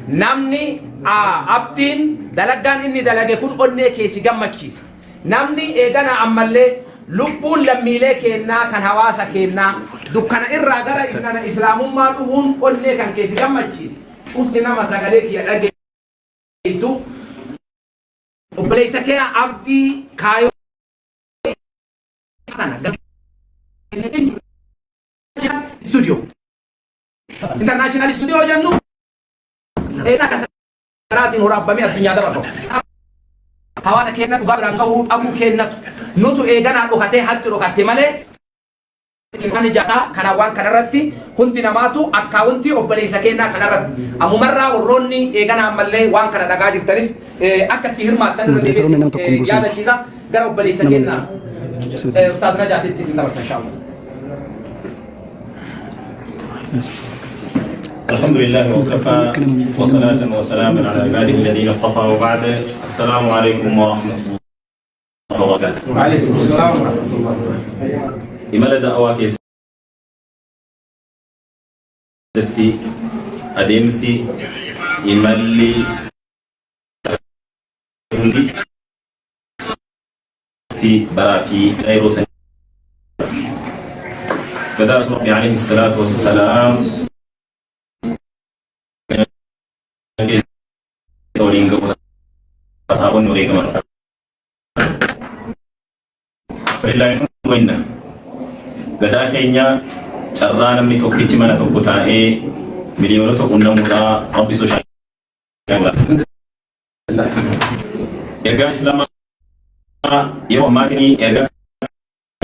namni abdiin dalagaan inni dalage kun onnee keessi gammachiisa namni eegana ammallee lubbuun lammiilee kennaa kan hawaasa kennaa dukkana irraa gara innana islaamummaa dhufuun onnee kan keessi gammachiisa ufti nama sagalee kiyya dhageettu obboleessa kee abdii kaayoo kana studio international studio jennu eeda kasaraatiin horaabamee addunyaa dabarfama hawaasa kennatu dhugaa biraan gahuu dhabuu kennatu nutu eeganaa dhokatee hatti dhokatte malee kan ijataa kana waan kanarratti hundi namaatu akkaawuntii obboleessa kennaa kanarratti ammumarraa warroonni eeganaa ammallee waan kana dhagaa jirtanis akka itti hirmaattan yaadachiisa gara obboleessa kennaa ustaaz Najaatitti isin dabarsa inshallah. الحمد لله وكفى وصلاة وسلاما على عباده الذين اصطفى وبعد السلام عليكم ورحمة الله وبركاته. وعليكم السلام ورحمة الله وبركاته. إمالة دعوة ستي أدمسي إمالي تي برافي غير سنة بدأ رسول عليه الصلاة والسلام gadaa keenya carraa namni tokkichi mana tokko taa'ee miliyoona tokko namuudhaa rabbi ergaa islaamaa yeroo ammaatiin ergaa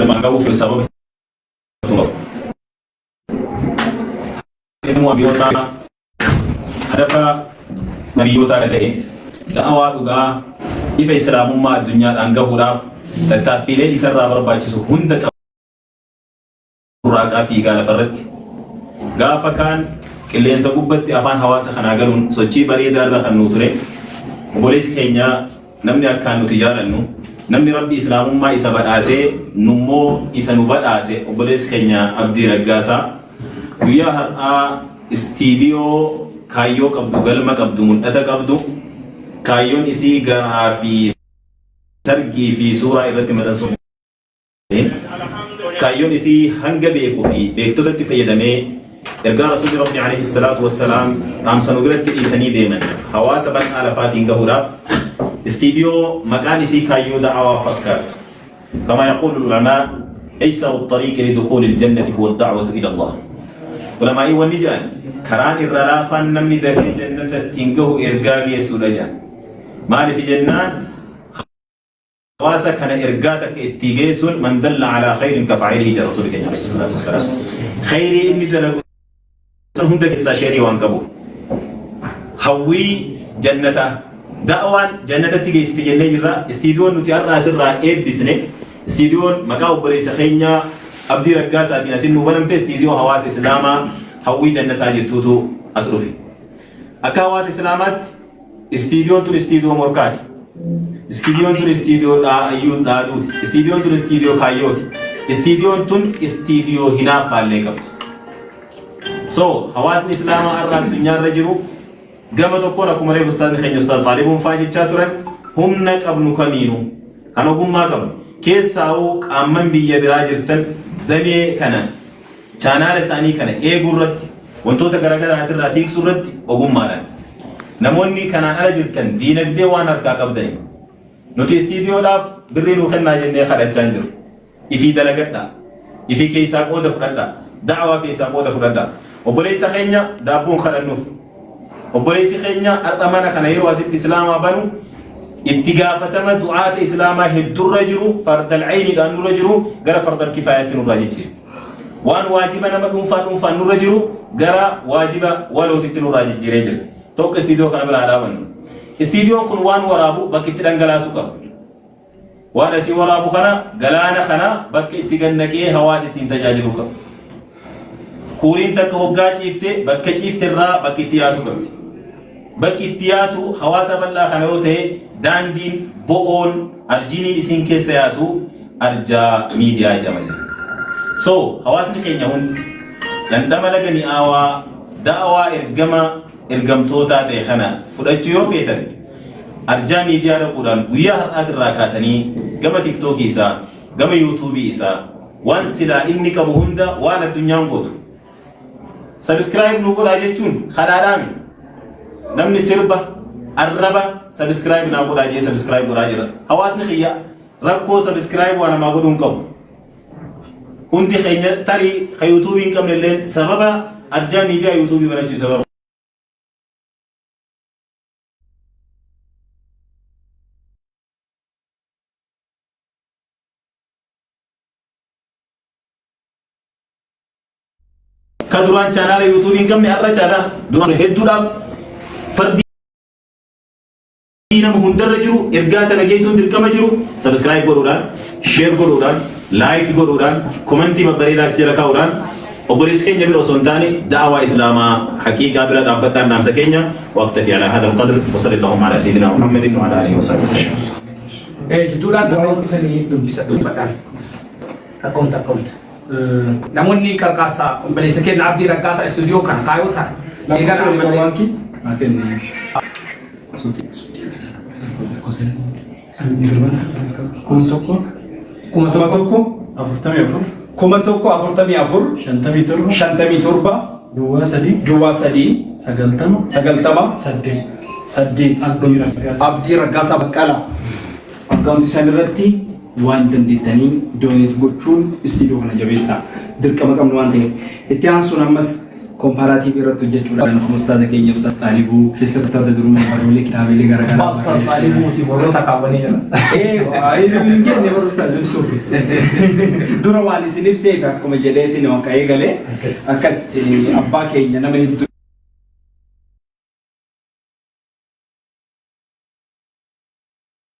ilmaan qabuuf sababa abiyyoota hadafa nabiyyootaa ta'e da'awaa dhugaa ifa islaamummaa addunyaadhaan gahuudhaaf tattaaffiilee isarraa barbaachisu hunda qaburraa fiigaa lafarratti gaafa kaan qilleensa gubbatti afaan hawaasa kanaa galuun sochii bareedaa irra kan nuu ture obboleessi keenya namni akkaan nuti jaalannu namni rabbi islaamummaa isa badhaasee nummoo isa nu badhaase obboleessi keenya Abdii Raggaasaa guyyaa har'aa istiidiyoo kaayyoo qabdu galma qabdu mul'ata qabdu kaayyoon isii garaa fi sargii fi suuraa irratti maxxansuun kaayyoon isii hanga beekuu fi beektotatti fayyadamee ergaa rasuulli rabbi alayhi salaatu wassalaam dhaamsa nu biratti dhiisanii deeman hawaasa bal'aa lafaatiin gahuudhaaf istiidiyoo maqaan isii kaayyoo da'awaa fakkaatu kama yaquulu ulamaa أيسر الطريق لدخول الجنة هو الدعوة إلى الله ولما أيوة نجان كران الرلافا نمي في جنة تنقه إرقاقي السلجان ما في جنان واسا كان إرقاتك اتقيسون من دل على خير كفعله جاء رسولك عليه الصلاة والسلام خيري إني دلقوا هندك الساشيري وانقبوه هوي جنة دعوان جنة تقيس تجنة جرى استيدون نتيار راسل رائب بسنة استيدون مقاو بريس خينيا أبدي رقاسة أتنا سنو بنمت استيزيو حواس إسلاما هوي جنة جتوتو أصرفي أكا حواس إسلامات استيديون تل استيديو مركاتي استيديون تل استيديو أيون دادوت استيديون تل استيديو كايوت استيديون تل استيديو هنا فالليكم حواس الإسلام أرى الدنيا رجرو قام تقول لكم ريف أستاذ خيني أستاذ طالبون فاجد شاترن هم نك ابن كمينو أنا قم ما قبل كيس ساوك أمن بيا براجرتن دمي كنا channel isaanii kana eegurratti wantoota garaagaraa irraa tiiksurratti ogummaadhaan namoonni kanaan ala jirtan diinagdee waan harkaa qabdanii nuti istiidiyoodhaaf birrii nuu kennaa jennee kadhachaa jiru ifii dalagadhaa ifii keessaa qooda fudhadhaa da'awaa keessaa qooda fudhadhaa obboleessa keenya daabboon kadhannuuf obboleessi keenya har'a mana kana yeroo asitti islaamaa banu itti gaafatama du'aata islaamaa heddurra jiru fardal ayniidhaan nurra jiru gara fardal kifaayaatti nurraa jijjiiru وان واجبا نما دونفا نور جيرو غرا واجبا ولو تتنو راجي جيري توك استديو كان بلا داون استديو كون وان ورابو بكيت دنگلاسو كم وانا سي ورابو خنا غلانا خنا بكيت تغنكي حواس تنتجاجلو كم كورين تك هوغا چيفته بك چيفترا بكيت ياتو كم بكيت ياتو حواس بلا خنوته داندين بوون ارجيني اسين كيسياتو ارجا ميديا جماجه حواسني كينيا هون لندما لغني آوا دعوة إرجما ergamtoota ta'e kana fudhachuu yoo feetan arjaa miidiyaa dhaquudhaan guyyaa har'aati irraa kaatanii gama tiktookii isaa gama yuutuubii isaa waan silaa inni qabu hunda waan addunyaan gootu subscribe nu godhaa jechuun kadhaadhaami namni sirba arraba subscribe naa godhaa jee subscribe godhaa jira hawaasni kiyya rakkoo subscribe waan namaa godhuun qabu hundi keenya tarii ka yuutuubii hin qabne illeen sababa arjaa miidiyaa yuutuubii barachuu sababa كدران channel YouTube income har'a channel duraan hedduudhaaf fardi nama hundarra jiru ergaa tana geessuun dirqama jiru subscribe godhuudhaan share godhuudhaan like godhuudhaan commentii babbareedaa jala kaa'uudhaan obboleessi keenya bira osoo hin taane da'awaa islaamaa haqiiqaa bira dhaabbataan naamsa keenya waqta fi alaa hadal qadr wa sallallahu ala sayyidina muhammadin wa ala alihi wa sahbihi jidduudhaan dhaqoon sanii dubbisa dubbatan dhaqoon namoonni qarqaarsa obboleessa keenya Abdii Raggaasaa istuudiyoo kana kaayoo ta'an eegala ammallee kuma tokko afurtamii afur shantamii torba duwwaa sadii sagaltama saddeet Abdii Raggaasaa Baqqalaa akkaawunti isaan irratti waan dandeettanii dooneet gochuun istiidiyoo kana jabeessaa dirqama qabnu waan ta'eef itti aansuun ammas komparaatiivii irratti hojjechuudhaan akkuma ustaaza keenya ustaaz Xaalibuu keessatti ustaaza duruma baroolee kitaabilee garaagaraa ustaaz Xaalibuuti warroota kaawwanii jira hin jenne bara ustaaz ibsuuf dura waan isin ibseef akkuma jedheetiin waan ka'ee galee akkas abbaa keenya nama hedduu